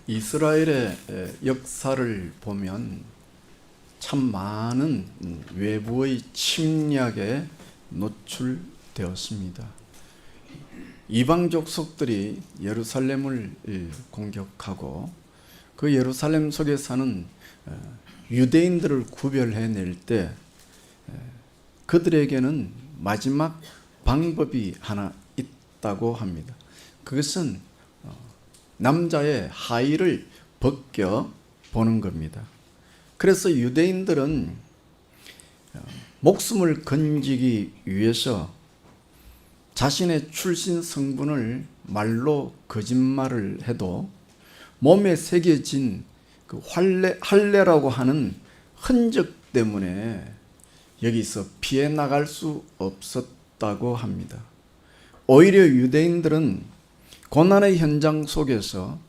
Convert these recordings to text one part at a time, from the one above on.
이스라엘의 역사를 보면 참 많은 외부의 침략에 노출되었습니다. 이방 족속들이 예루살렘을 공격하고 그 예루살렘 속에 사는 유대인들을 구별해낼 때 그들에게는 마지막 방법이 하나 있다고 합니다. 그것은 남자의 하의를 벗겨 보는 겁니다. 그래서 유대인들은 목숨을 건지기 위해서 자신의 출신 성분을 말로 거짓말을 해도 몸에 새겨진 그 할례라고 하는 흔적 때문에 여기서 피해 나갈 수 없었다고 합니다. 오히려 유대인들은 고난의 현장 속에서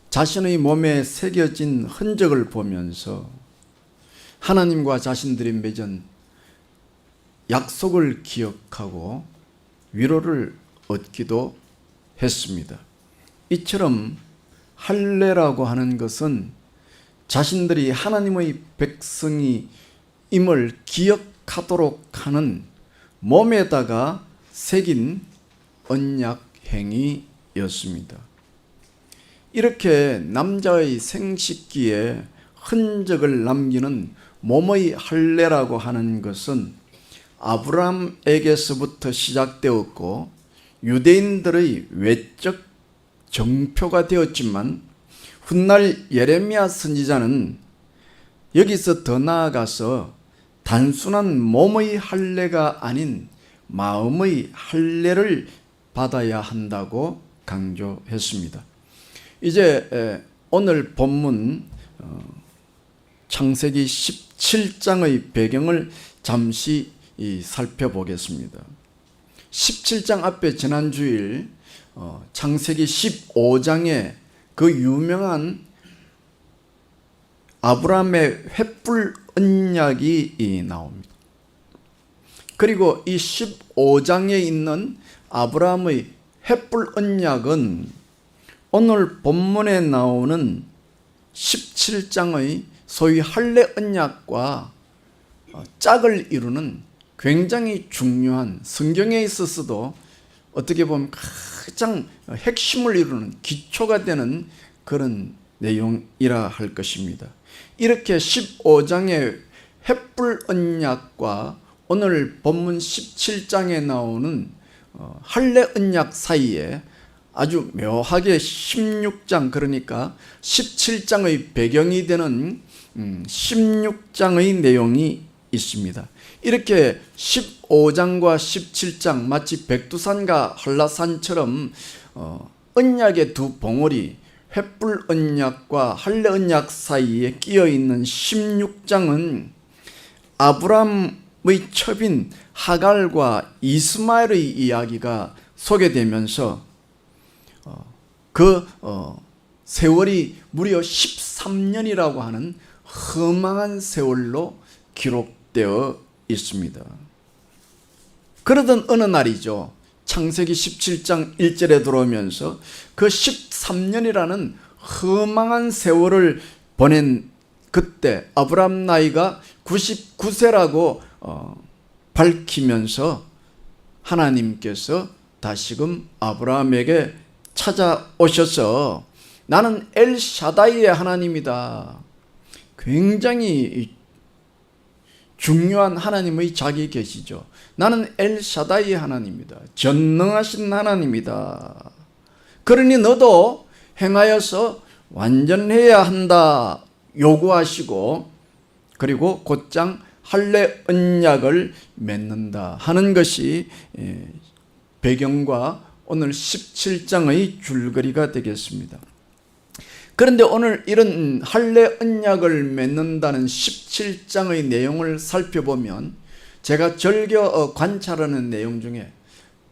자신의 몸에 새겨진 흔적을 보면서 하나님과 자신들이 맺은 약속을 기억하고 위로를 얻기도 했습니다. 이처럼 할례라고 하는 것은 자신들이 하나님의 백성이 임을 기억하도록 하는 몸에다가 새긴 언약 행위였습니다. 이렇게 남자의 생식기에 흔적을 남기는 몸의 할례라고 하는 것은 아브라함에게서부터 시작되었고 유대인들의 외적 정표가 되었지만 훗날 예레미야 선지자는 여기서 더 나아가서 단순한 몸의 할례가 아닌 마음의 할례를 받아야 한다고 강조했습니다. 이제 오늘 본문 창세기 17장의 배경을 잠시 살펴보겠습니다. 17장 앞에 지난 주일 창세기 15장에 그 유명한 아브라함의 횃불 언약이 나옵니다. 그리고 이 15장에 있는 아브라함의 횃불 언약은 오늘 본문에 나오는 17장의 소위 할례 언약과 짝을 이루는 굉장히 중요한, 성경에 있어서도 어떻게 보면 가장 핵심을 이루는 기초가 되는 그런 내용이라 할 것입니다. 이렇게 15장의 횃불 언약과 오늘 본문 17장에 나오는 할례 언약 사이에 아주 묘하게 16장, 그러니까 17장의 배경이 되는 16장의 내용이 있습니다. 이렇게 15장과 17장 마치 백두산과 한라산처럼 언약의 두 봉우리, 횃불 언약과 할례 언약 사이에 끼어 있는 16장은 아브라함의 첩인 하갈과 이스마엘의 이야기가 소개되면서 그 세월이 무려 13년이라고 하는 허망한 세월로 기록되어 있습니다. 그러던 어느 날이죠. 창세기 17장 1절에 들어오면서 그 13년이라는 허망한 세월을 보낸 그때 아브라함 나이가 99세라고 밝히면서 하나님께서 다시금 아브라함에게 찾아오셔서 나는 엘샤다이의 하나님이다. 굉장히 중요한 하나님의 자기 계시죠. 나는 엘샤다이의 하나님이다. 전능하신 하나님이다. 그러니 너도 행하여서 완전해야 한다 요구하시고 그리고 곧장 할례 언약을 맺는다 하는 것이 배경과 오늘 17장의 줄거리가 되겠습니다. 그런데 오늘 이런 할례 언약을 맺는다는 17장의 내용을 살펴보면 제가 즐겨 관찰하는 내용 중에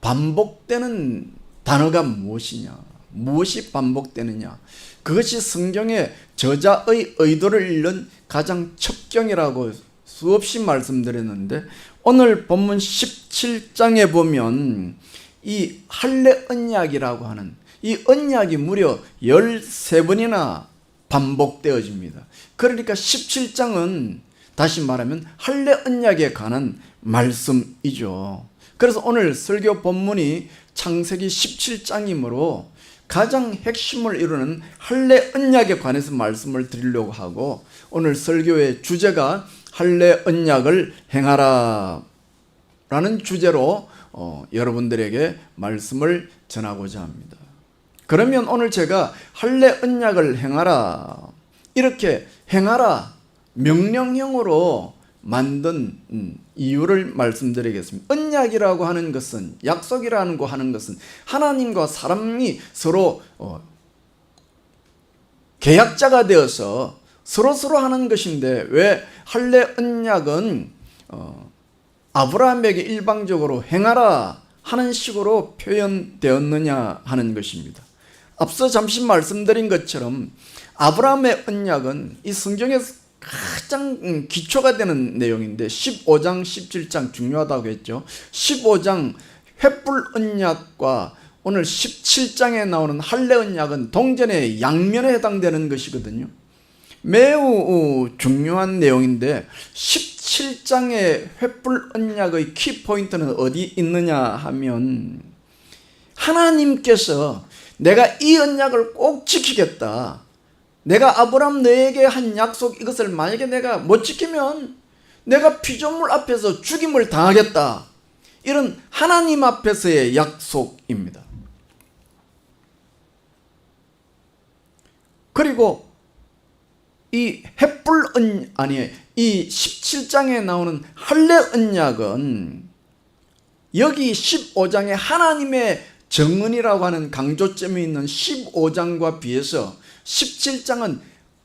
반복되는 단어가 무엇이냐, 무엇이 반복되느냐, 그것이 성경의 저자의 의도를 잃는 가장 첩경이라고 수없이 말씀드렸는데 오늘 본문 17장에 보면 이 할례 언약이라고 하는 이 언약이 무려 13번이나 반복되어집니다. 그러니까 17장은 다시 말하면 할례 언약에 관한 말씀이죠. 그래서 오늘 설교 본문이 창세기 17장이므로 가장 핵심을 이루는 할례 언약에 관해서 말씀을 드리려고 하고, 오늘 설교의 주제가 할례 언약을 행하라 라는 주제로 여러분들에게 말씀을 전하고자 합니다. 그러면 오늘 제가 할례 언약을 행하라, 이렇게 행하라 명령형으로 만든 이유를 말씀드리겠습니다. 언약이라고 하는 것은, 약속이라는 거 하는 것은 하나님과 사람이 서로 계약자가 되어서 서로 하는 것인데, 왜 할례 언약은 아브라함에게 일방적으로 행하라 하는 식으로 표현되었느냐 하는 것입니다. 앞서 잠시 말씀드린 것처럼 아브라함의 언약은 이 성경에서 가장 기초가 되는 내용인데, 15장 17장 중요하다고 했죠. 15장 횃불 언약과 오늘 17장에 나오는 할례 언약은 동전의 양면에 해당되는 것이거든요. 매우 중요한 내용인데, 17장의 횃불 언약의 키포인트는 어디 있느냐 하면, 하나님께서 내가 이 언약을 꼭 지키겠다, 내가 아브라함 너에게 한 약속, 이것을 만약에 내가 못 지키면 내가 피조물 앞에서 죽임을 당하겠다, 이런 하나님 앞에서의 약속입니다. 그리고 이 이 17장에 나오는 할례 언약은 여기 15장에 하나님의 정언이라고 하는 강조점이 있는 15장과 비해서 17장은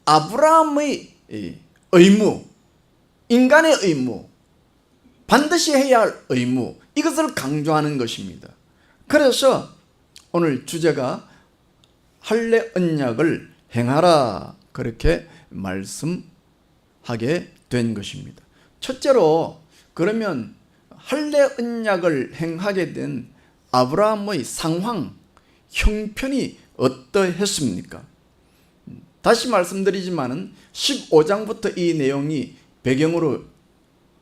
아브라함의 의무, 인간의 의무, 반드시 해야 할 의무, 이것을 강조하는 것입니다. 그래서 오늘 주제가 할례 언약을 행하라, 그렇게 말씀하게 된 것입니다. 첫째로, 그러면 할례 언약을 행하게 된 아브라함의 상황, 형편이 어떠했습니까? 다시 말씀드리지만은 15장부터 이 내용이 배경으로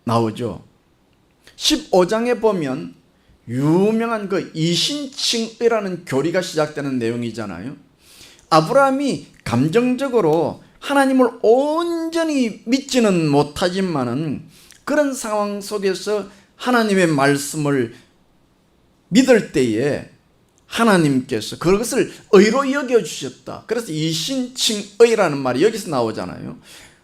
나오죠. 15장에 보면 유명한 그 이신칭의라는 교리가 시작되는 내용이잖아요. 아브라함이 감정적으로 하나님을 온전히 믿지는 못하지만은 그런 상황 속에서 하나님의 말씀을 믿을 때에 하나님께서 그것을 의로 여겨주셨다. 그래서 이신칭의라는 말이 여기서 나오잖아요.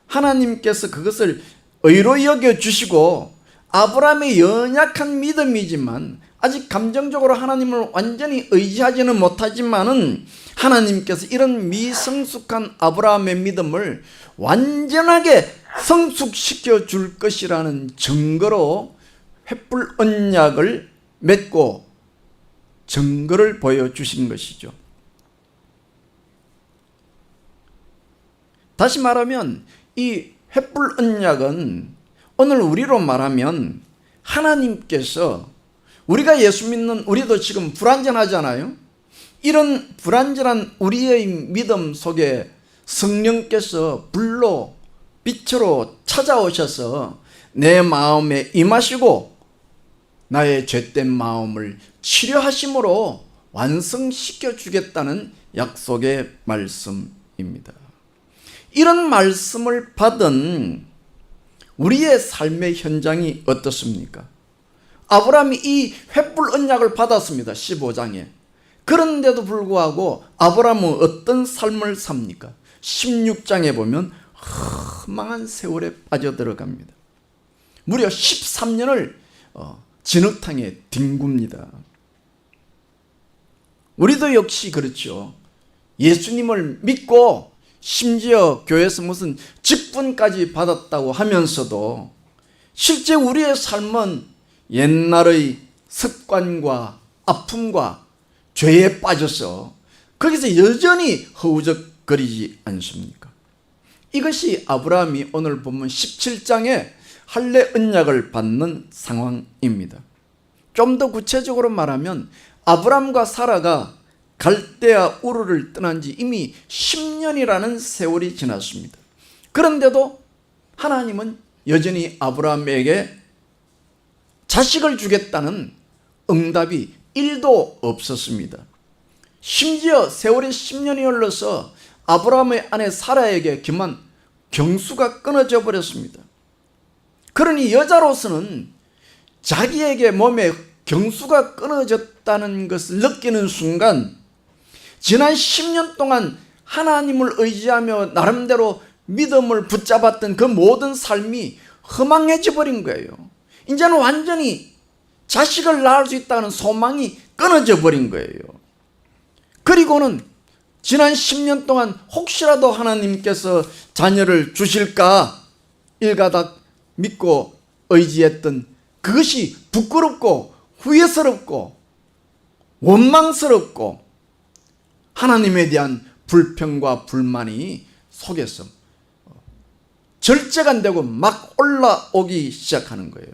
하나님께서 그것을 의로 여겨주시고, 아브라함의 연약한 믿음이지만 아직 감정적으로 하나님을 완전히 의지하지는 못하지만은 하나님께서 이런 미성숙한 아브라함의 믿음을 완전하게 성숙시켜 줄 것이라는 증거로 횃불 언약을 맺고 증거를 보여주신 것이죠. 다시 말하면 이 횃불 언약은 오늘 우리로 말하면 하나님께서, 우리가 예수 믿는 우리도 지금 불완전하잖아요. 이런 불완전한 우리의 믿음 속에 성령께서 불로, 빛으로 찾아오셔서 내 마음에 임하시고 나의 죄된 마음을 치료하심으로 완성시켜 주겠다는 약속의 말씀입니다. 이런 말씀을 받은 우리의 삶의 현장이 어떻습니까? 아브라함이 이 횃불 언약을 받았습니다. 15장에. 그런데도 불구하고 아브라함은 어떤 삶을 삽니까? 16장에 보면 허망한 세월에 빠져들어갑니다. 무려 13년을 진흙탕에 뒹굽니다. 우리도 역시 그렇죠. 예수님을 믿고 심지어 교회에서 무슨 직분까지 받았다고 하면서도 실제 우리의 삶은 옛날의 습관과 아픔과 죄에 빠져서 거기서 여전히 허우적거리지 않습니까? 이것이 아브라함이 오늘 본문 17장에 할례 언약을 받는 상황입니다. 좀 더 구체적으로 말하면 아브라함과 사라가 갈대아 우르를 떠난 지 이미 10년이라는 세월이 지났습니다. 그런데도 하나님은 여전히 아브라함에게 자식을 주겠다는 응답이 1도 없었습니다. 심지어 세월이 10년이 흘러서 아브라함의 아내 사라에게 그만 경수가 끊어져 버렸습니다. 그러니 여자로서는 자기에게 몸에 경수가 끊어졌다는 것을 느끼는 순간 지난 10년 동안 하나님을 의지하며 나름대로 믿음을 붙잡았던 그 모든 삶이 허망해져 버린 거예요. 이제는 완전히 자식을 낳을 수 있다는 소망이 끊어져 버린 거예요. 그리고는 지난 10년 동안 혹시라도 하나님께서 자녀를 주실까 일가닥 믿고 의지했던 그것이 부끄럽고 후회스럽고 원망스럽고 하나님에 대한 불평과 불만이 속에서 절제가 안 되고 막 올라오기 시작하는 거예요.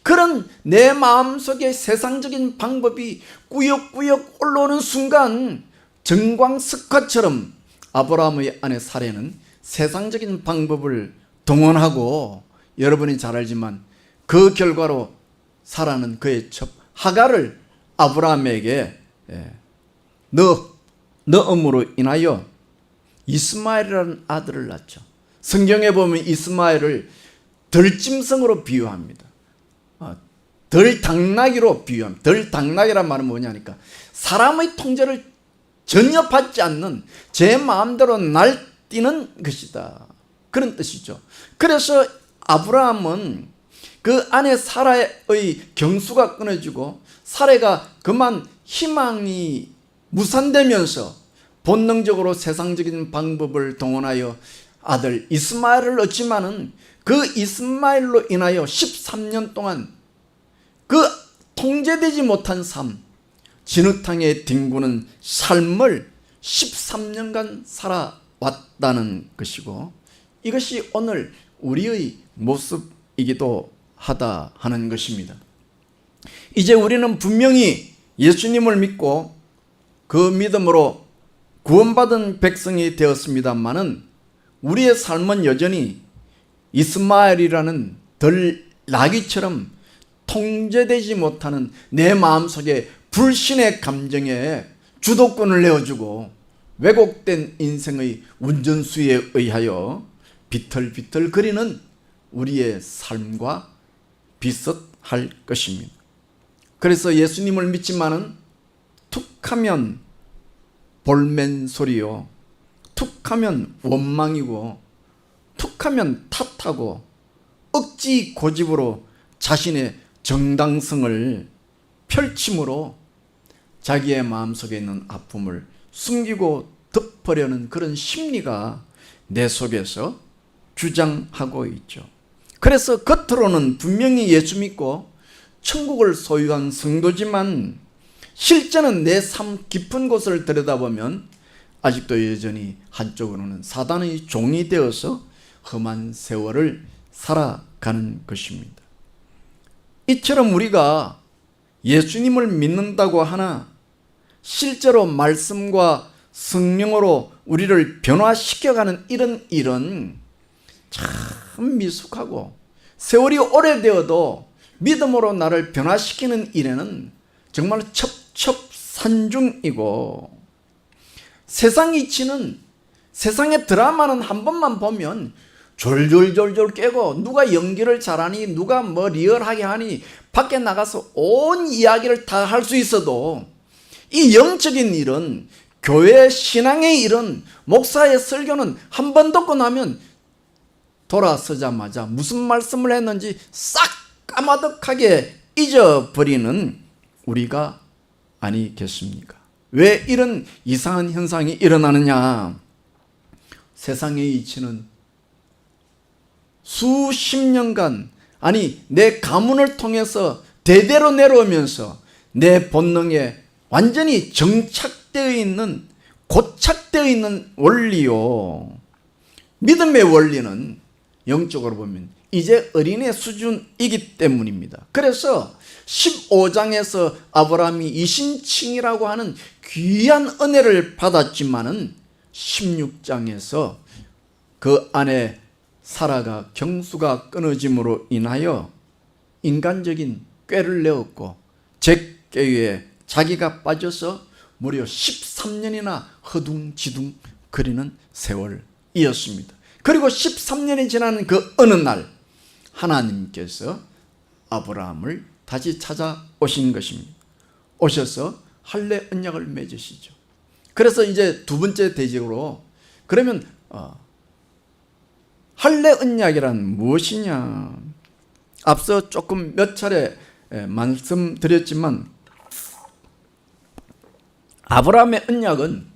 그런 내 마음속에 세상적인 방법이 꾸역꾸역 올라오는 순간 정광석화처럼 아브라함의 아내 사레는 세상적인 방법을 동원하고 여러분이 잘 알지만 그 결과로 사라는 그의 첩 하갈을 아브라함에게 넣음으로 인하여 이스마엘이라는 아들을 낳죠. 성경에 보면 이스마엘을 덜짐승으로 비유합니다. 덜당나귀로 비유합니다. 덜당나귀란 말은 뭐냐니까 사람의 통제를 전혀 받지 않는 제 마음대로 날뛰는 것이다. 그런 뜻이죠. 그래서 아브라함은 그 아내 사라의 경수가 끊어지고 사라가 그만 희망이 무산되면서 본능적으로 세상적인 방법을 동원하여 아들 이스마엘을 얻지만은 그 이스마엘로 인하여 13년 동안 그 통제되지 못한 삶, 진흙탕에 뒹구는 삶을 13년간 살아왔다는 것이고 이것이 오늘 우리의 모습이기도 하다 하는 것입니다. 이제 우리는 분명히 예수님을 믿고 그 믿음으로 구원받은 백성이 되었습니다마는 우리의 삶은 여전히 이스마엘이라는 덜나귀처럼 통제되지 못하는 내 마음속에 불신의 감정에 주도권을 내어주고 왜곡된 인생의 운전수에 의하여 비틀비틀거리는 우리의 삶과 비슷할 것입니다. 그래서 예수님을 믿지만은 툭하면 볼멘 소리요, 툭하면 원망이고 툭하면 탓하고 억지 고집으로 자신의 정당성을 펼침으로 자기의 마음속에 있는 아픔을 숨기고 덮으려는 그런 심리가 내 속에서 주장하고 있죠. 그래서 겉으로는 분명히 예수 믿고 천국을 소유한 성도지만 실제는 내 삶 깊은 곳을 들여다보면 아직도 여전히 한쪽으로는 사단의 종이 되어서 험한 세월을 살아가는 것입니다. 이처럼 우리가 예수님을 믿는다고 하나 실제로 말씀과 성령으로 우리를 변화시켜가는 이런 일은 참 미숙하고 세월이 오래되어도 믿음으로 나를 변화시키는 일에는 정말 첩첩산중이고 세상 이치는 세상의 드라마는 한 번만 보면 졸졸졸졸 깨고 누가 연기를 잘하니 누가 뭐 리얼하게 하니 밖에 나가서 온 이야기를 다 할 수 있어도 이 영적인 일은 교회 신앙의 일은 목사의 설교는 한 번 듣고 나면 돌아서자마자 무슨 말씀을 했는지 싹 까마득하게 잊어버리는 우리가 아니겠습니까? 왜 이런 이상한 현상이 일어나느냐? 세상의 이치는 수십 년간 아니 내 가문을 통해서 대대로 내려오면서 내 본능에 완전히 정착되어 있는 고착되어 있는 원리요. 믿음의 원리는 영적으로 보면 이제 어린애 수준이기 때문입니다. 그래서 15장에서 아브라함이 이신칭이라고 하는 귀한 은혜를 받았지만은 16장에서 그 아내 사라가 경수가 끊어짐으로 인하여 인간적인 꾀를 내었고 잭개에 자기가 빠져서 무려 13년이나 허둥지둥 거리는 세월이었습니다. 그리고 13년이 지나는 그 어느 날 하나님께서 아브라함을 다시 찾아오신 것입니다. 오셔서 할례 언약을 맺으시죠. 그래서 이제 두 번째 대적으로 그러면 할례 언약이란 무엇이냐? 앞서 조금 몇 차례 말씀드렸지만 아브라함의 언약은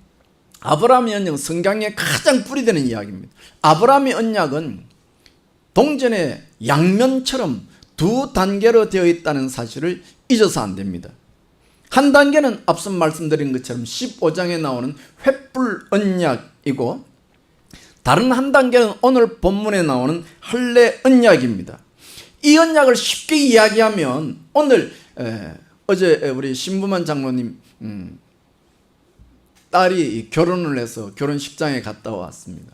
성경에 가장 뿌리되는 이야기입니다. 아브라함의 언약은 동전의 양면처럼 두 단계로 되어 있다는 사실을 잊어서 안 됩니다. 한 단계는 앞서 말씀드린 것처럼 15장에 나오는 횃불 언약이고 다른 한 단계는 오늘 본문에 나오는 할례 언약입니다. 이 언약을 쉽게 이야기하면 오늘 어제 우리 신부만 장로님 딸이 결혼을 해서 결혼식장에 갔다 왔습니다.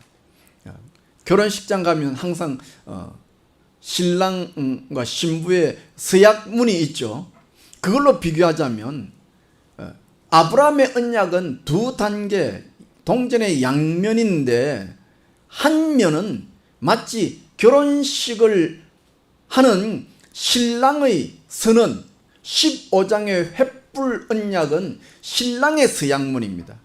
결혼식장 가면 항상 신랑과 신부의 서약문이 있죠. 그걸로 비교하자면 아브라함의 언약은 두 단계 동전의 양면인데 한 면은 마치 결혼식을 하는 신랑의 선언, 15장의 횃불 언약은 신랑의 서약문입니다.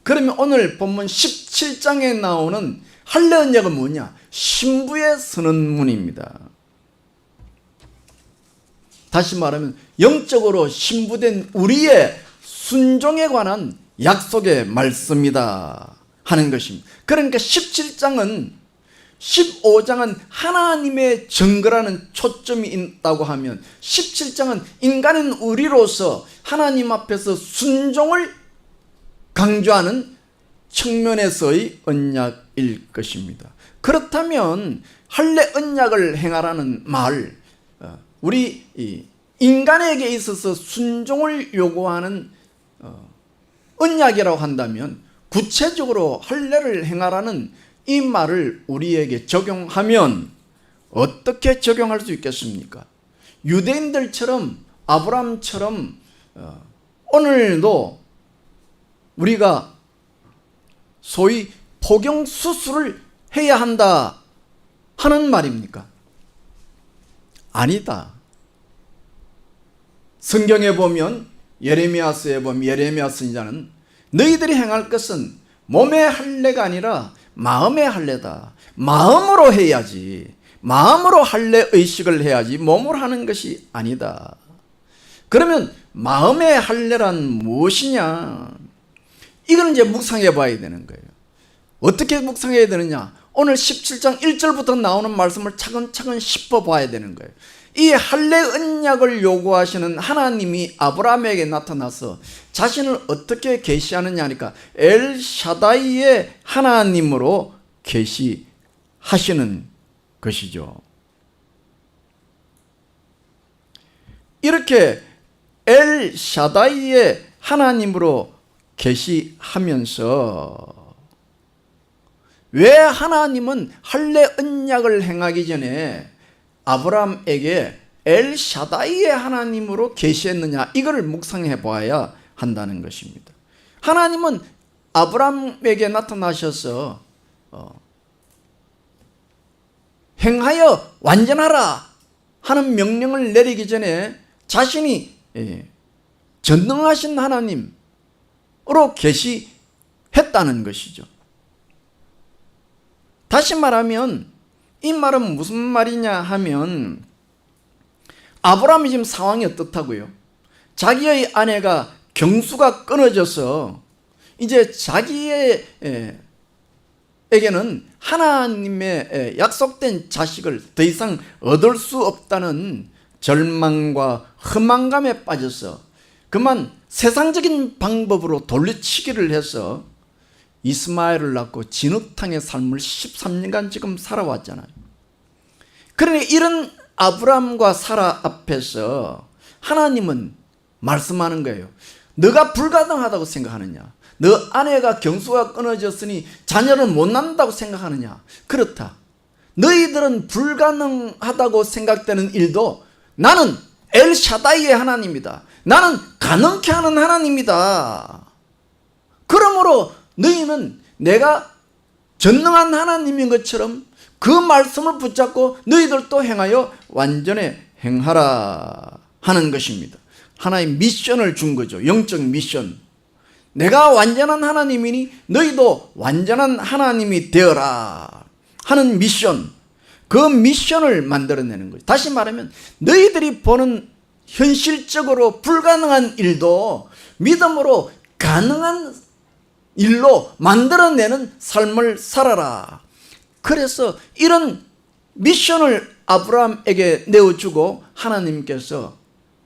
그러면 오늘 본문 17장에 나오는 할례 언약은 뭐냐? 신부의 선언문입니다. 다시 말하면 영적으로 신부된 우리의 순종에 관한 약속의 말씀이다 하는 것입니다. 그러니까 17장은 15장은 하나님의 증거라는 초점이 있다고 하면 17장은 인간인 우리로서 하나님 앞에서 순종을 강조하는 측면에서의 언약일 것입니다. 그렇다면 할례 언약을 행하라는 말, 우리 인간에게 있어서 순종을 요구하는 언약이라고 한다면 구체적으로 할례를 행하라는 이 말을 우리에게 적용하면 어떻게 적용할 수 있겠습니까? 유대인들처럼 아브라함처럼 오늘도 우리가 소위 포경 수술을 해야 한다 하는 말입니까? 아니다. 성경에 보면 예레미야서에 보면 예레미야 선지자는 너희들이 행할 것은 몸의 할례가 아니라 마음의 할례다. 마음으로 해야지. 마음으로 할례 의식을 해야지 몸으로 하는 것이 아니다. 그러면 마음의 할례란 무엇이냐? 이걸 이제 묵상해 봐야 되는 거예요. 어떻게 묵상해야 되느냐? 오늘 17장 1절부터 나오는 말씀을 차근차근 짚어 봐야 되는 거예요. 이 할례 언약을 요구하시는 하나님이 아브라함에게 나타나서 자신을 어떻게 계시하느냐 하니까 엘샤다이의 하나님으로 계시하시는 것이죠. 이렇게 엘샤다이의 하나님으로 계시하면서 왜 하나님은 할례 언약을 행하기 전에 아브라함에게 엘샤다이의 하나님으로 계시했느냐, 이걸 묵상해 봐야 한다는 것입니다. 하나님은 아브라함에게 나타나셔서 행하여 완전하라 하는 명령을 내리기 전에 자신이 전능하신 하나님으로 계시했다는 것이죠. 다시 말하면 이 말은 무슨 말이냐 하면 아브라함이 지금 상황이 어떻다고요? 자기의 아내가 경수가 끊어져서 이제 자기에게는 하나님의 약속된 자식을 더 이상 얻을 수 없다는 절망과 허망감에 빠져서 그만 세상적인 방법으로 돌려치기를 해서 이스마엘을 낳고 진흙탕의 삶을 13년간 지금 살아왔잖아요. 그러니 이런 아브라함과 사라 앞에서 하나님은 말씀하는 거예요. 너가 불가능하다고 생각하느냐? 너 아내가 경수가 끊어졌으니 자녀를 못 낳는다고 생각하느냐? 그렇다. 너희들은 불가능하다고 생각되는 일도 나는 엘샤다이의 하나님이다. 나는 가능케 하는 하나님이다. 그러므로 너희는 내가 전능한 하나님인 것처럼 그 말씀을 붙잡고 너희들도 행하여 완전히 행하라 하는 것입니다. 하나의 미션을 준 거죠. 영적 미션. 내가 완전한 하나님이니 너희도 완전한 하나님이 되어라 하는 미션. 그 미션을 만들어내는 거예요. 다시 말하면 너희들이 보는 현실적으로 불가능한 일도 믿음으로 가능한 일로 만들어내는 삶을 살아라. 그래서 이런 미션을 아브라함에게 내어주고 하나님께서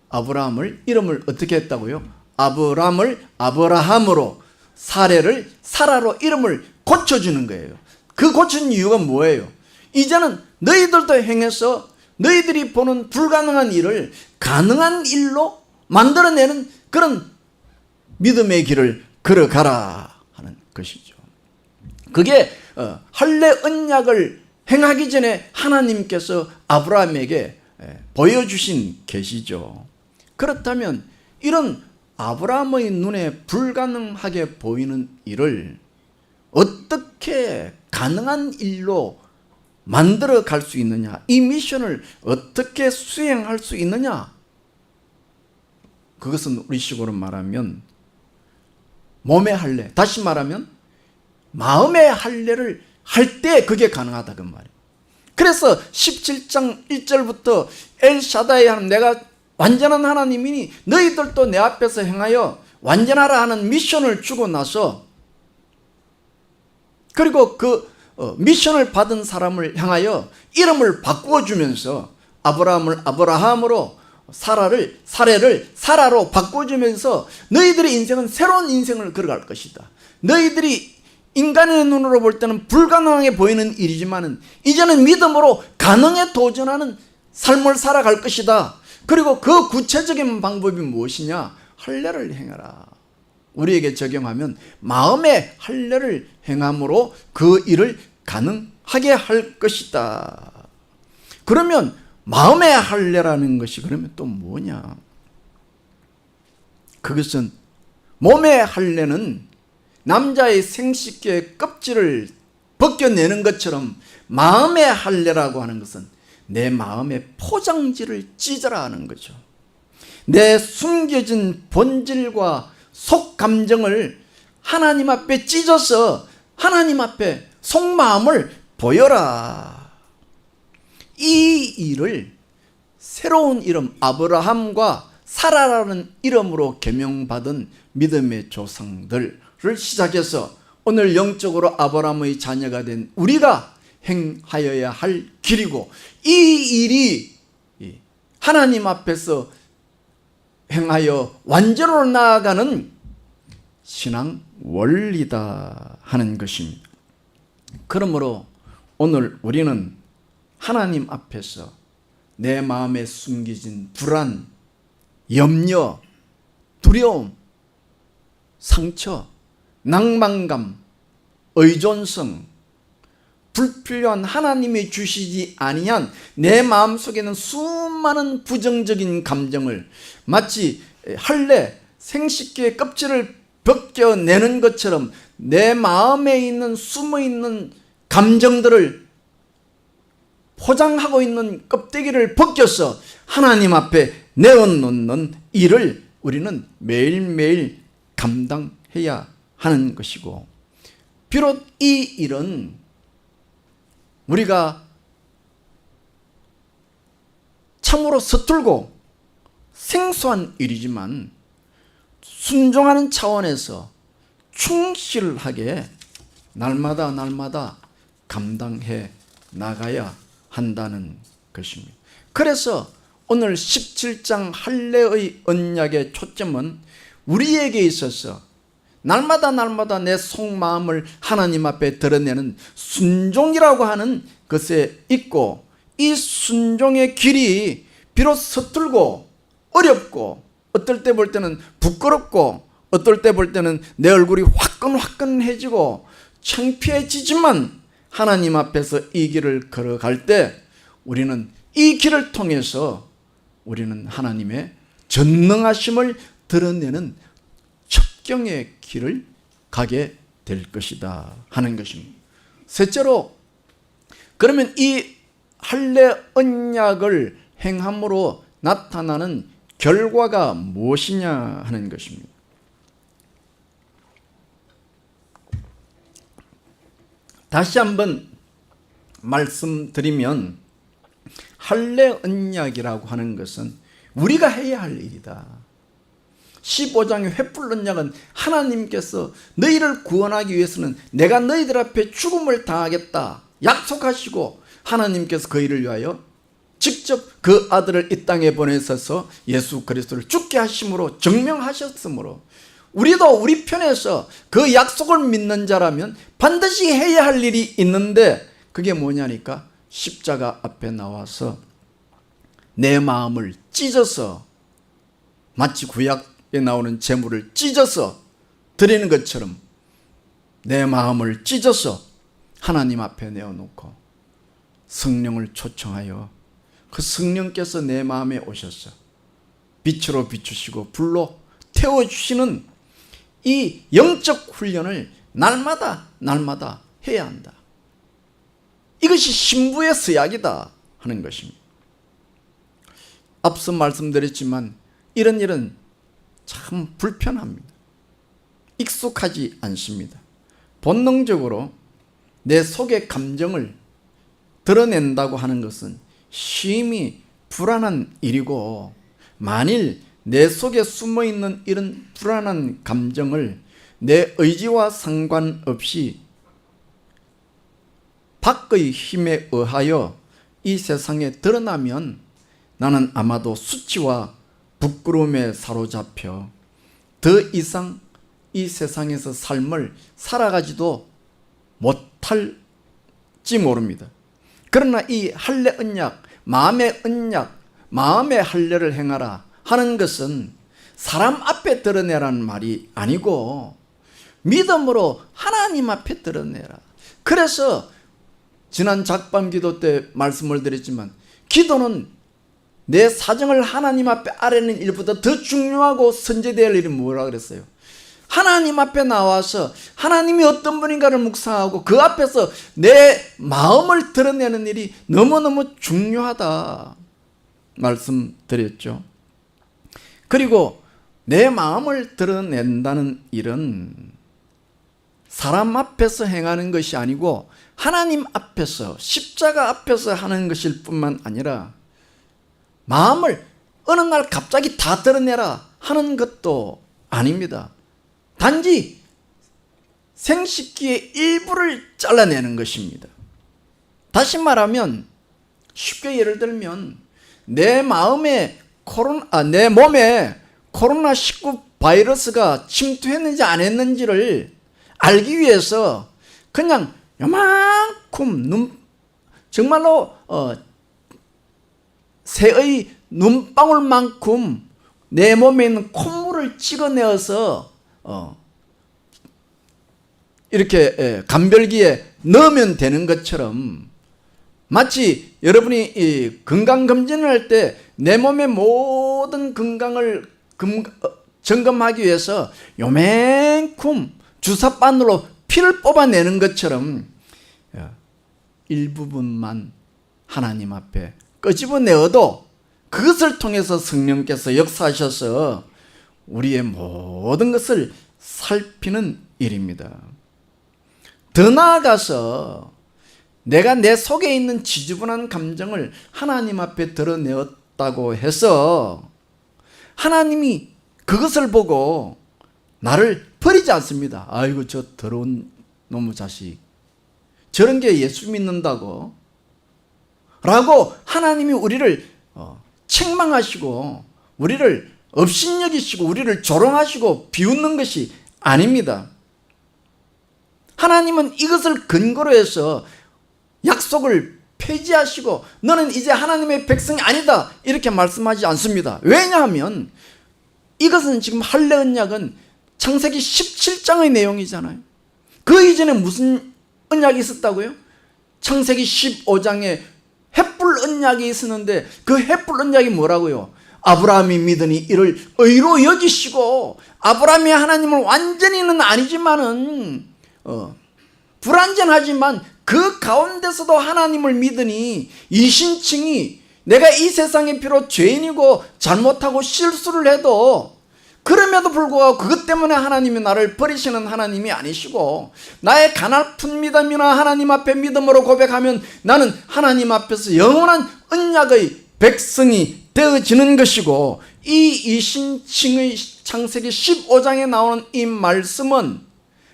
아브라함을 이름을 어떻게 했다고요? 아브라함을 아브라함으로, 사례를 사라로 이름을 고쳐주는 거예요. 그 고친 이유가 뭐예요? 이제는 너희들도 행해서 너희들이 보는 불가능한 일을 가능한 일로 만들어내는 그런 믿음의 길을 걸어가라 하는 것이죠. 그게 할례 언약을 행하기 전에 하나님께서 아브라함에게 보여주신 계시죠. 그렇다면 이런 아브라함의 눈에 불가능하게 보이는 일을 어떻게 가능한 일로 만들어 갈 수 있느냐? 이 미션을 어떻게 수행할 수 있느냐? 그것은 우리식으로 말하면 몸의 할례, 다시 말하면 마음의 할례를 할 때 그게 가능하다 그 말이에요. 그래서 17장 1절부터 엘샤다이 하는 내가 완전한 하나님이니 너희들도 내 앞에서 행하여 완전하라 하는 미션을 주고 나서, 그리고 그 미션을 받은 사람을 향하여 이름을 바꾸어 주면서 아브라함을 아브라함으로, 사라를 사례를 사라로 바꿔주면서 너희들의 인생은 새로운 인생을 걸어갈 것이다. 너희들이 인간의 눈으로 볼 때는 불가능하게 보이는 일이지만 이제는 믿음으로 가능에 도전하는 삶을 살아갈 것이다. 그리고 그 구체적인 방법이 무엇이냐? 할례를 행하라. 우리에게 적용하면 마음의 할례를 행함으로 그 일을 가능하게 할 것이다. 그러면 마음의 할례라는 것이 그러면 또 뭐냐? 그것은 몸의 할례는 남자의 생식기의 껍질을 벗겨내는 것처럼 마음의 할례라고 하는 것은 내 마음의 포장지를 찢어라 하는 거죠. 내 숨겨진 본질과 속 감정을 하나님 앞에 찢어서 하나님 앞에 속마음을 보여라. 이 일을 새로운 이름 아브라함과 사라라는 이름으로 계명받은 믿음의 조상들을 시작해서 오늘 영적으로 아브라함의 자녀가 된 우리가 행하여야 할 길이고, 이 일이 하나님 앞에서 행하여 완전으로 나아가는 신앙 원리다 하는 것입니다. 그러므로 오늘 우리는 하나님 앞에서 내 마음에 숨겨진 불안, 염려, 두려움, 상처, 낭만감, 의존성, 불필요한 하나님이 주시지 아니한 내 마음속에는 수많은 부정적인 감정을 마치 할례, 생식기의 껍질을 벗겨내는 것처럼 내 마음에 있는 숨어있는 감정들을 포장하고 있는 껍데기를 벗겨서 하나님 앞에 내어놓는 일을 우리는 매일매일 감당해야 하는 것이고, 비록 이 일은 우리가 참으로 서툴고 생소한 일이지만 순종하는 차원에서 충실하게 날마다 감당해 나가야 한다는 것입니다. 그래서 오늘 17장 할례의 언약의 초점은 우리에게 있어서 날마다 내 속마음을 하나님 앞에 드러내는 순종이라고 하는 것에 있고, 이 순종의 길이 비록 서툴고 어렵고 어떨 때 볼 때는 부끄럽고 어떨 때 볼 때는 내 얼굴이 화끈화끈해지고 창피해지지만 하나님 앞에서 이 길을 걸어갈 때 우리는 이 길을 통해서 우리는 하나님의 전능하심을 드러내는 첩경의 길을 가게 될 것이다 하는 것입니다. 셋째로, 그러면 이 할례 언약을 행함으로 나타나는 결과가 무엇이냐 하는 것입니다. 다시 한번 말씀드리면 할례 언약이라고 하는 것은 우리가 해야 할 일이다. 15장의 횃불 언약은 하나님께서 너희를 구원하기 위해서는 내가 너희들 앞에 죽음을 당하겠다 약속하시고 하나님께서 그 일을 위하여 직접 그 아들을 이 땅에 보내셔서 예수 그리스도를 죽게 하심으로 증명하셨으므로 우리도 우리 편에서 그 약속을 믿는 자라면 반드시 해야 할 일이 있는데 그게 뭐냐니까 십자가 앞에 나와서 내 마음을 찢어서 마치 구약에 나오는 제물을 찢어서 드리는 것처럼 내 마음을 찢어서 하나님 앞에 내어놓고 성령을 초청하여 그 성령께서 내 마음에 오셔서 빛으로 비추시고 불로 태워주시는 이 영적 훈련을 날마다 해야 한다. 이것이 신부의 서약이다 하는 것입니다. 앞서 말씀드렸지만 이런 일은 참 불편합니다. 익숙하지 않습니다. 본능적으로 내 속의 감정을 드러낸다고 하는 것은 심히 불안한 일이고 만일 내 속에 숨어있는 이런 불안한 감정을 내 의지와 상관없이 밖의 힘에 의하여 이 세상에 드러나면 나는 아마도 수치와 부끄러움에 사로잡혀 더 이상 이 세상에서 삶을 살아가지도 못할지 모릅니다. 그러나 이 할례 언약, 마음의 언약, 마음의 할례를 행하라 하는 것은 사람 앞에 드러내라는 말이 아니고 믿음으로 하나님 앞에 드러내라. 그래서 지난 작밤 기도 때 말씀을 드렸지만 기도는 내 사정을 하나님 앞에 아뢰는 일보다 더 중요하고 선제될 일이 뭐라 그랬어요? 하나님 앞에 나와서 하나님이 어떤 분인가를 묵상하고 그 앞에서 내 마음을 드러내는 일이 너무너무 중요하다 말씀드렸죠. 그리고 내 마음을 드러낸다는 일은 사람 앞에서 행하는 것이 아니고 하나님 앞에서 십자가 앞에서 하는 것일 뿐만 아니라 마음을 어느 날 갑자기 다 드러내라 하는 것도 아닙니다. 단지 생식기의 일부를 잘라내는 것입니다. 다시 말하면 쉽게 예를 들면 내 몸에 코로나19 바이러스가 침투했는지 안 했는지를 알기 위해서 그냥 요만큼 정말로 새의 눈방울만큼 내 몸에 있는 콧물을 찍어내어서 이렇게 감별기에 넣으면 되는 것처럼 마치 여러분이 건강검진을 할 때 내 몸의 모든 건강을 점검하기 위해서 요만큼 주사바늘로 피를 뽑아내는 것처럼 일부분만 하나님 앞에 끄집어내어도 그것을 통해서 성령께서 역사하셔서 우리의 모든 것을 살피는 일입니다. 더 나아가서 내가 내 속에 있는 지저분한 감정을 하나님 앞에 드러내었다고 해서 하나님이 그것을 보고 나를 버리지 않습니다. 아이고 저 더러운 놈의 자식 저런 게 예수 믿는다고 라고 하나님이 우리를 책망하시고 우리를 업신여기시고 우리를 조롱하시고 비웃는 것이 아닙니다. 하나님은 이것을 근거로 해서 약속을 폐지하시고 너는 이제 하나님의 백성이 아니다 이렇게 말씀하지 않습니다. 왜냐하면 이것은 지금 할례 언약은 창세기 17장의 내용이잖아요. 그 이전에 무슨 언약이 있었다고요? 창세기 15장에 햇불 언약이 있었는데 그 햇불 언약이 뭐라고요? 아브라함이 믿으니 이를 의로 여기시고, 아브라함이 하나님을 완전히는 아니지만은 불완전하지만 그 가운데서도 하나님을 믿으니 이신칭이 내가 이 세상에 비록 죄인이고 잘못하고 실수를 해도 그럼에도 불구하고 그것 때문에 하나님이 나를 버리시는 하나님이 아니시고 나의 가냘픈 믿음이나 하나님 앞에 믿음으로 고백하면 나는 하나님 앞에서 영원한 언약의 백성이 되어지는 것이고, 이 이신칭의 창세기 15장에 나오는 이 말씀은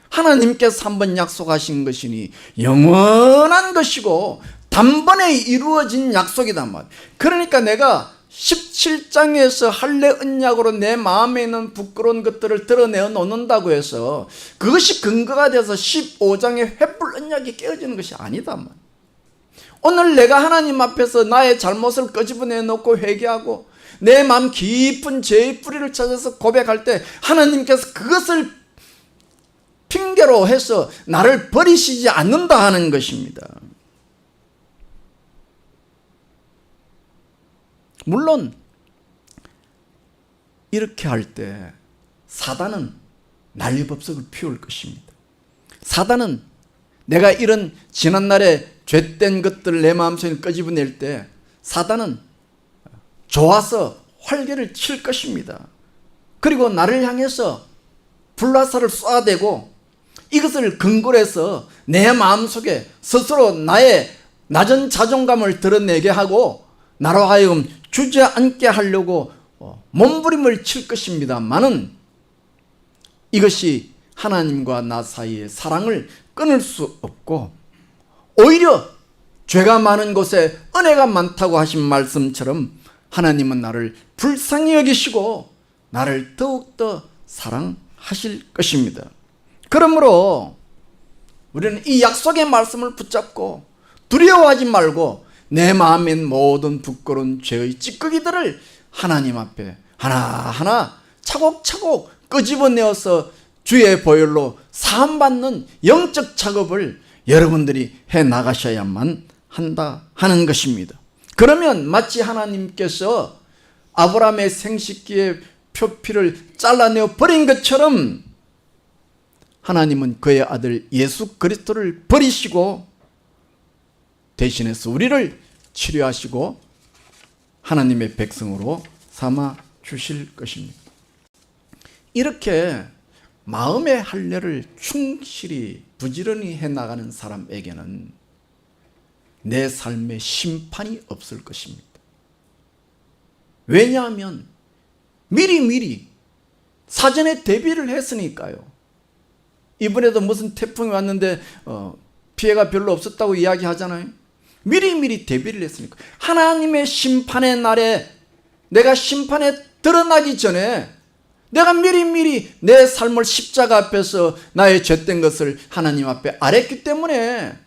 하나님께서 한번 약속하신 것이니 영원한 것이고 단번에 이루어진 약속이단 말이에요. 그러니까 내가 17장에서 할례 언약으로 내 마음에 있는 부끄러운 것들을 드러내어 놓는다고 해서 그것이 근거가 돼서 15장의 횃불 언약이 깨어지는 것이 아니다 말이에요. 오늘 내가 하나님 앞에서 나의 잘못을 끄집어내 놓고 회개하고 내 마음 깊은 죄의 뿌리를 찾아서 고백할 때 하나님께서 그것을 핑계로 해서 나를 버리시지 않는다 하는 것입니다. 물론 이렇게 할 때 사단은 난리법석을 피울 것입니다. 사단은 내가 이런 지난날에 죄된 것들을 내 마음속에 끄집어낼 때 사단은 좋아서 활개를 칠 것입니다. 그리고 나를 향해서 불화살을 쏘아대고 이것을 근거로 해서 내 마음속에 스스로 나의 낮은 자존감을 드러내게 하고 나로 하여금 주저앉게 하려고 몸부림을 칠 것입니다만은 이것이 하나님과 나 사이의 사랑을 끊을 수 없고 오히려 죄가 많은 곳에 은혜가 많다고 하신 말씀처럼 하나님은 나를 불쌍히 여기시고 나를 더욱더 사랑하실 것입니다. 그러므로 우리는 이 약속의 말씀을 붙잡고 두려워하지 말고 내 마음에 있는 모든 부끄러운 죄의 찌꺼기들을 하나님 앞에 하나하나 차곡차곡 끄집어내어서 주의 보혈로 사함받는 영적 작업을 여러분들이 해 나가셔야만 한다 하는 것입니다. 그러면 마치 하나님께서 아브라함의 생식기의 표피를 잘라내어 버린 것처럼 하나님은 그의 아들 예수 그리스도를 버리시고 대신해서 우리를 치료하시고 하나님의 백성으로 삼아 주실 것입니다. 이렇게 마음의 할례를 충실히 부지런히 해나가는 사람에게는 내 삶에 심판이 없을 것입니다. 왜냐하면 미리 사전에 대비를 했으니까요. 이번에도 무슨 태풍이 왔는데 피해가 별로 없었다고 이야기하잖아요. 미리 대비를 했으니까. 하나님의 심판의 날에 내가 심판에 드러나기 전에 내가 미리 내 삶을 십자가 앞에서 나의 죄된 것을 하나님 앞에 아랬기 때문에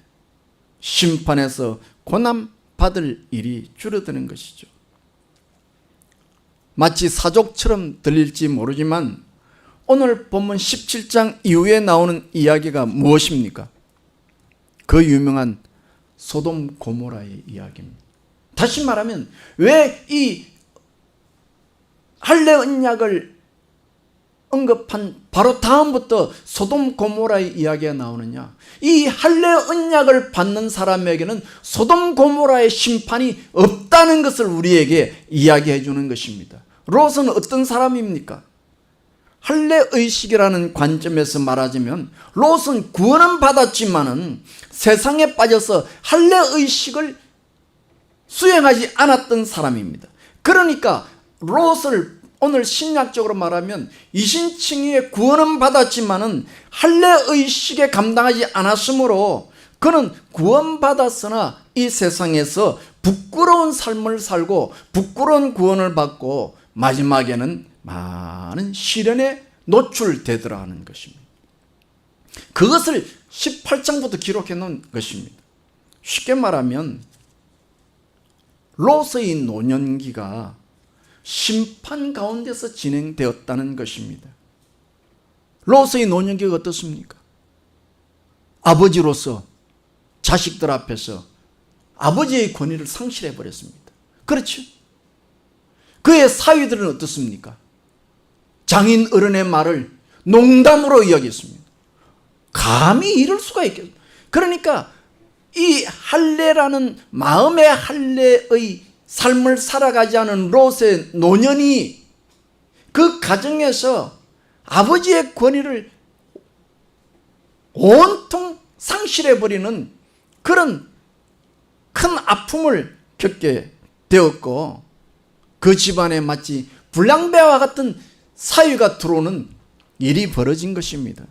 심판에서 고난받을 일이 줄어드는 것이죠. 마치 사족처럼 들릴지 모르지만 오늘 본문 17장 이후에 나오는 이야기가 무엇입니까? 그 유명한 소돔 고모라의 이야기입니다. 다시 말하면 왜 이 할례 언약을 언급한 바로 다음부터 소돔 고모라의 이야기가 나오느냐? 이 할례 언약을 받는 사람에게는 소돔 고모라의 심판이 없다는 것을 우리에게 이야기해 주는 것입니다. 롯은 어떤 사람입니까? 할례 의식이라는 관점에서 말하자면 롯은 구원은 받았지만은 세상에 빠져서 할례 의식을 수행하지 않았던 사람입니다. 그러니까 롯을 오늘 신약적으로 말하면 이신칭의의 구원은 받았지만은 할례 의식에 감당하지 않았으므로 그는 구원받았으나 이 세상에서 부끄러운 삶을 살고 부끄러운 구원을 받고 마지막에는 많은 시련에 노출되더라 하는 것입니다. 그것을 18장부터 기록해 놓은 것입니다. 쉽게 말하면 롯의 노년기가 심판 가운데서 진행되었다는 것입니다. 롯의 노년기가 어떻습니까? 아버지로서 자식들 앞에서 아버지의 권위를 상실해 버렸습니다. 그렇죠? 그의 사위들은 어떻습니까? 장인 어른의 말을 농담으로 여겼습니다. 감히 이럴 수가 있겠습니까? 그러니까 이 할례라는 마음의 할례의 삶을 살아가지 않은 롯의 노년이 그 가정에서 아버지의 권위를 온통 상실해버리는 그런 큰 아픔을 겪게 되었고, 그 집안에 마치 불량배와 같은 사위가 들어오는 일이 벌어진 것입니다.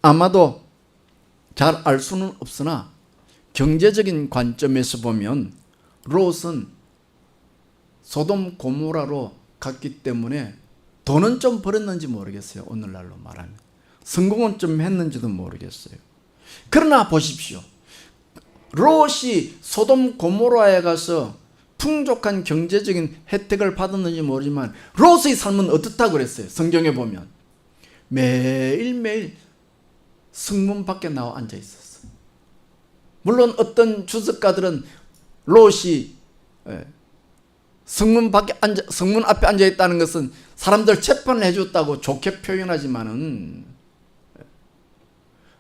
아마도 잘 알 수는 없으나 경제적인 관점에서 보면 롯은 소돔 고모라로 갔기 때문에 돈은 좀 벌었는지 모르겠어요. 오늘날로 말하면 성공은 좀 했는지도 모르겠어요. 그러나 보십시오. 롯이 소돔 고모라에 가서 풍족한 경제적인 혜택을 받았는지 모르지만 롯의 삶은 어떻다고 그랬어요? 성경에 보면 매일매일 성문 밖에 나와 앉아 있었어요. 물론 어떤 주석가들은 롯이 성문 앞에 앉아 있다는 것은 사람들 재판을 해줬다고 좋게 표현하지만은,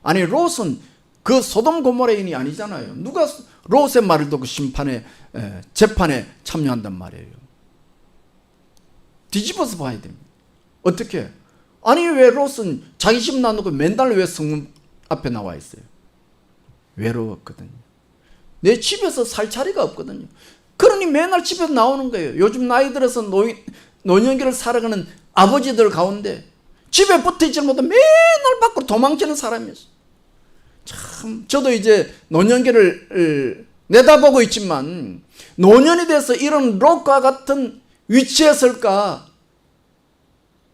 아니 롯은 그 소돔 고모라인이 아니잖아요. 누가 롯의 말을 듣고 재판에 참여한단 말이에요. 뒤집어서 봐야 됩니다. 어떻게? 아니 왜 롯은 자기 집 놔놓고 맨날 왜 성문 앞에 나와 있어요? 외로웠거든요. 내 집에서 살 자리가 없거든요. 그러니 맨날 집에서 나오는 거예요. 요즘 나이 들어서 노년기를 살아가는 아버지들 가운데 집에 붙어있지 못해 맨날 밖으로 도망치는 사람이었어요. 참, 저도 이제 노년기를 내다보고 있지만 노년이 돼서 이런 롯과 같은 위치에 설까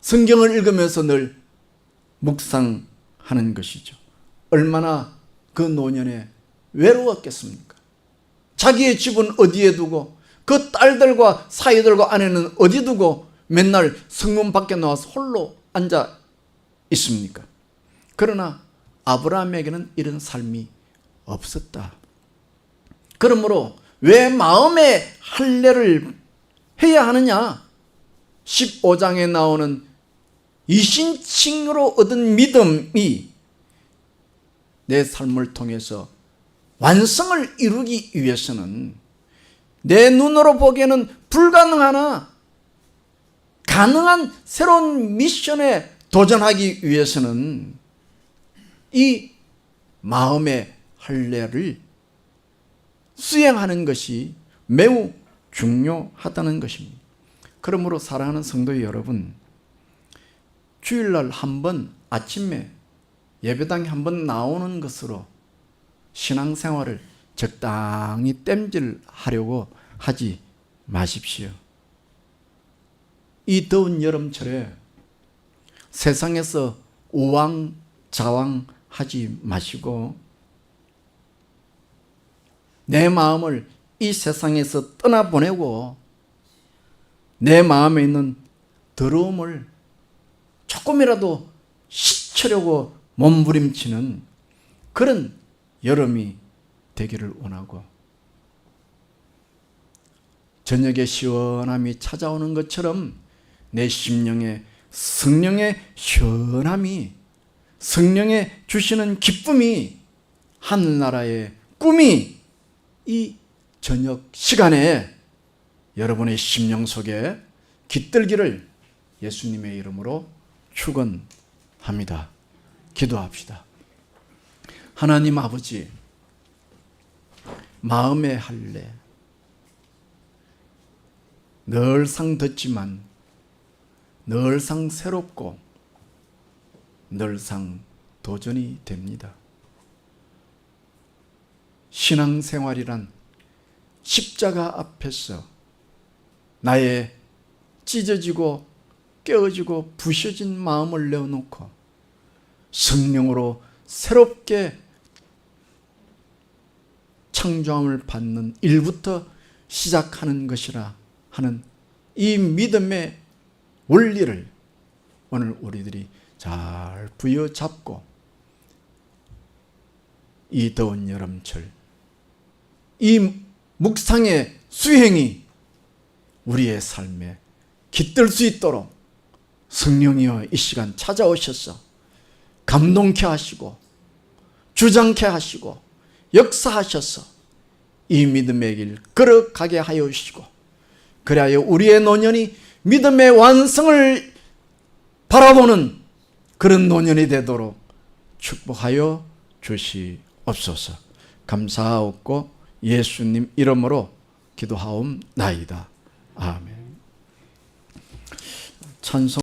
성경을 읽으면서 늘 묵상하는 것이죠. 얼마나 그 노년에 외로웠겠습니까? 자기의 집은 어디에 두고 그 딸들과 사위들과 아내는 어디 두고 맨날 성문 밖에 나와서 홀로 앉아 있습니까? 그러나 아브라함에게는 이런 삶이 없었다. 그러므로 왜 마음의 할례를 해야 하느냐? 15장에 나오는 이신칭으로 얻은 믿음이 내 삶을 통해서 완성을 이루기 위해서는 내 눈으로 보기에는 불가능하나 가능한 새로운 미션에 도전하기 위해서는 이 마음의 할례를 수행하는 것이 매우 중요하다는 것입니다. 그러므로 사랑하는 성도 여러분, 주일날 한번 아침에 예배당에 한번 나오는 것으로 신앙생활을 적당히 땜질하려고 하지 마십시오. 이 더운 여름철에 세상에서 우왕좌왕하지 마시고 내 마음을 이 세상에서 떠나보내고 내 마음에 있는 더러움을 조금이라도 씻으려고 몸부림치는 그런 여름이 되기를 원하고, 저녁에 시원함이 찾아오는 것처럼 내 심령에 성령의 시원함이, 성령의 주시는 기쁨이, 하늘나라의 꿈이 이 저녁 시간에 여러분의 심령 속에 깃들기를 예수님의 이름으로 축원합니다. 기도합시다. 하나님 아버지, 마음의 할례 늘상 듣지만 늘상 새롭고 늘상 도전이 됩니다. 신앙생활이란 십자가 앞에서 나의 찢어지고 깨어지고 부셔진 마음을 내어놓고 성령으로 새롭게 창조함을 받는 일부터 시작하는 것이라 하는 이 믿음의 원리를 오늘 우리들이 잘 부여잡고 이 더운 여름철 이 묵상의 수행이 우리의 삶에 깃들 수 있도록 성령이여 이 시간 찾아오셔서 감동케 하시고 주장케 하시고 역사하셔서 이 믿음의 길 걸어가게 하여 주시고, 그리하여 우리의 노년이 믿음의 완성을 바라보는 그런 노년이 되도록 축복하여 주시옵소서. 감사하옵고 예수님 이름으로 기도하옵나이다. 아멘. 찬송